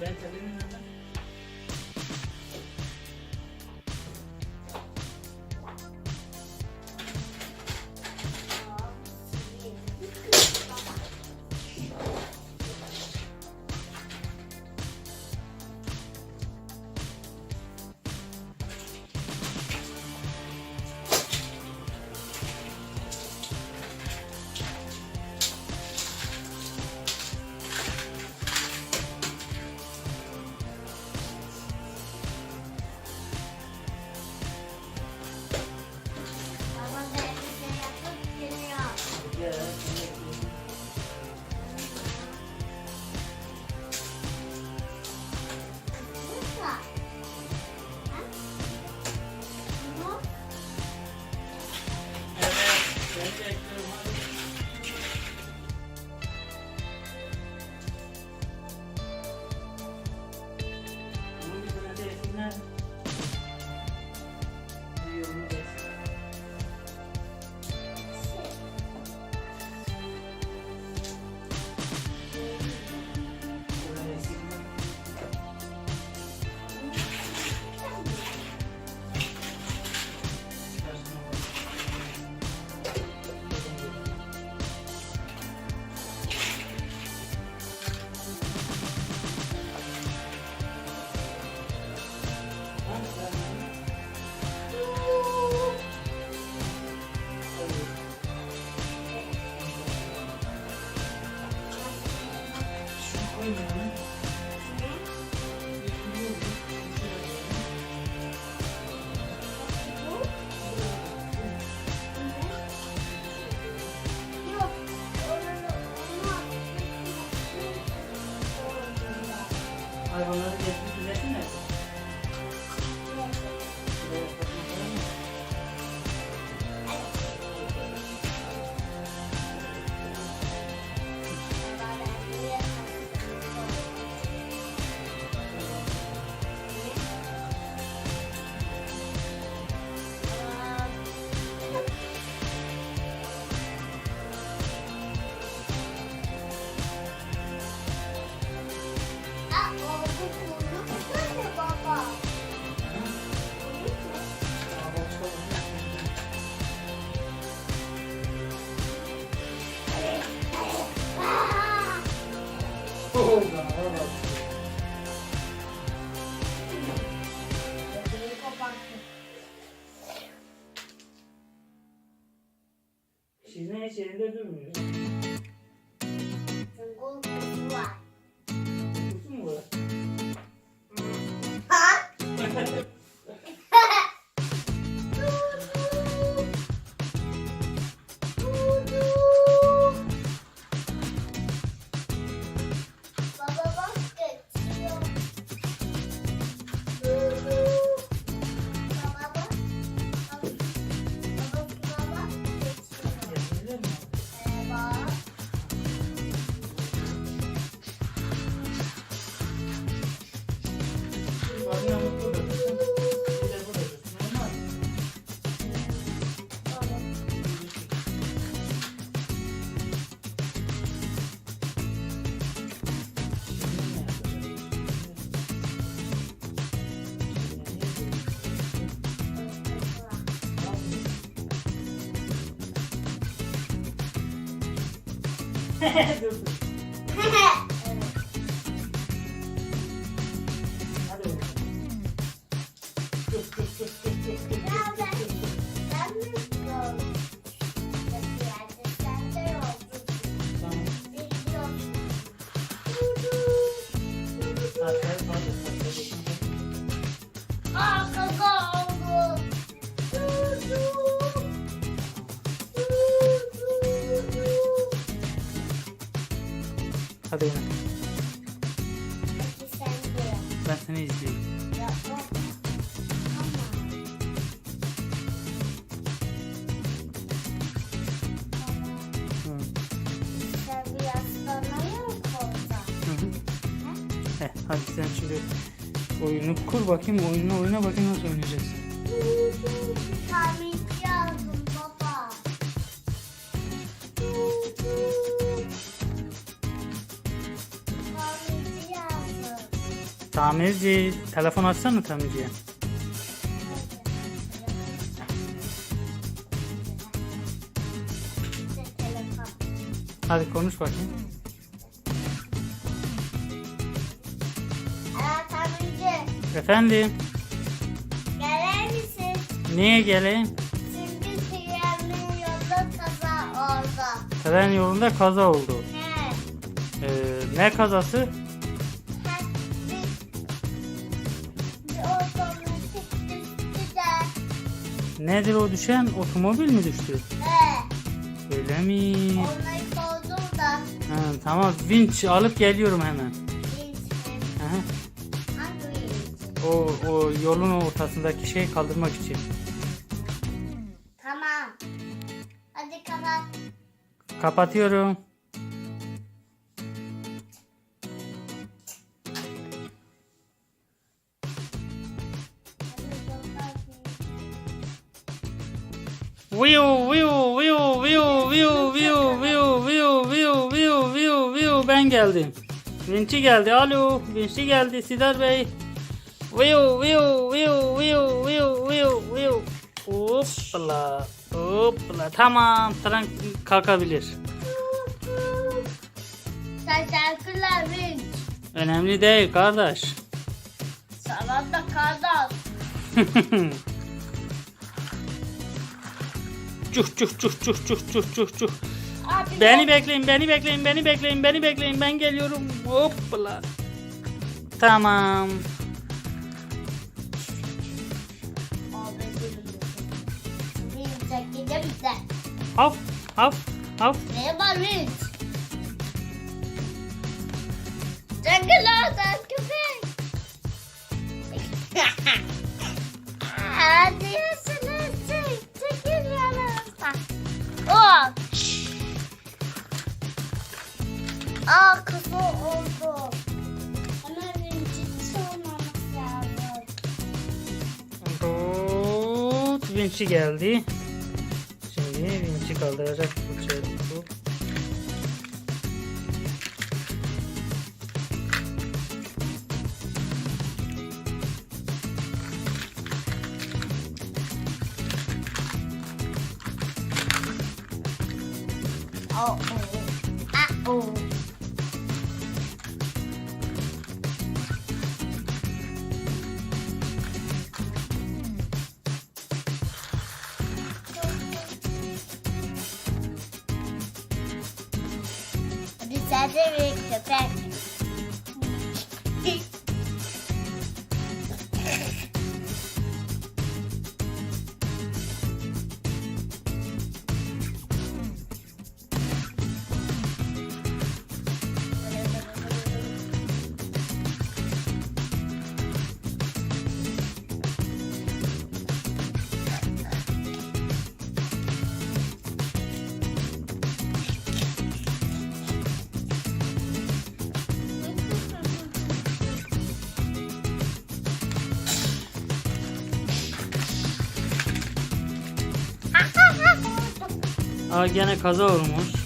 Ben tabii nereden? Hayvanları gezip düzeltin nerede? Şirine'yi yerinde durmuyor. Kutu var. Kutu mu var? Baba bak geçiyor. Baba bak. Baba bak geçiyor. Yapabilir mi? Bak. Balina mutlu dursun. Bir de burada dursun. Olmaz mı? Dur dur. Hadi bakalım. Dur dur dur dur dur dur. Ben mi yol? Sen de yolcu. Tamam. Bir yol. Saatler fazla saatler. Aa kaka oldu. Hadi yine. Peki sen de. Ben seni izleyeyim. Yapma. Hı. Sen bir yaslanıyor musun orada? Hı hı. Hadi sen şimdi oyunu kur bakayım, oyuna bakayım nasıl oynayacaksın. Tamirci aldım baba. Tamirci aldım. Tamirci. Telefon açsana tamirciye. Telefon. Hadi konuş bakayım. Tamirci. Efendim. Gelir misin? Niye geleyim? Çünkü trenin yolda kaza oldu. Tren yolunda kaza oldu. He. Ne kazası? Bir otomatik düştü de. Nedir o düşen? Otomobil mi düştü? He. Öyle mi? Onları kovdum da. Ha, tamam, vinç alıp geliyorum hemen. Geçtim. Aha. Hangi geçtim? O yolun ortasındaki şeyi kaldırmak için. Tamam. Hadi kapat. Kapatıyorum. Viu viu viu viu viu viu viu viu viu viu viu viu ben geldim. Vinçi geldi. Alo, vinçi geldi Sidar Bey. Viu viu viu viu viu viu viu. Hoppala. Hoppala. Tamam, tren kalkabilir. Teşekkürler Vinç. Önemli değil kardeş. Sana da kardeş. Cuh cuh cuh cuh cuh cuh cuh cuh. Abi Beni bekleyin, beni bekleyin, beni bekleyin, beni bekleyin. Ben geliyorum. Hoppala. Tamam. Abi Vinç'e gidelim de. Hop hop hop. Ne var Vinç? Çekil oradan köpek. Hadi yaşını çekil yanımızdan. Oh. Aa kızı oldu. Hemen Vinç'i sormamız lazım. Tut, vinçi geldi. Şimdi vinçi kaldıracak. Hop. Oh. Ah oh. Hadi sen de bir köpek. Aa, gene kaza olmuş.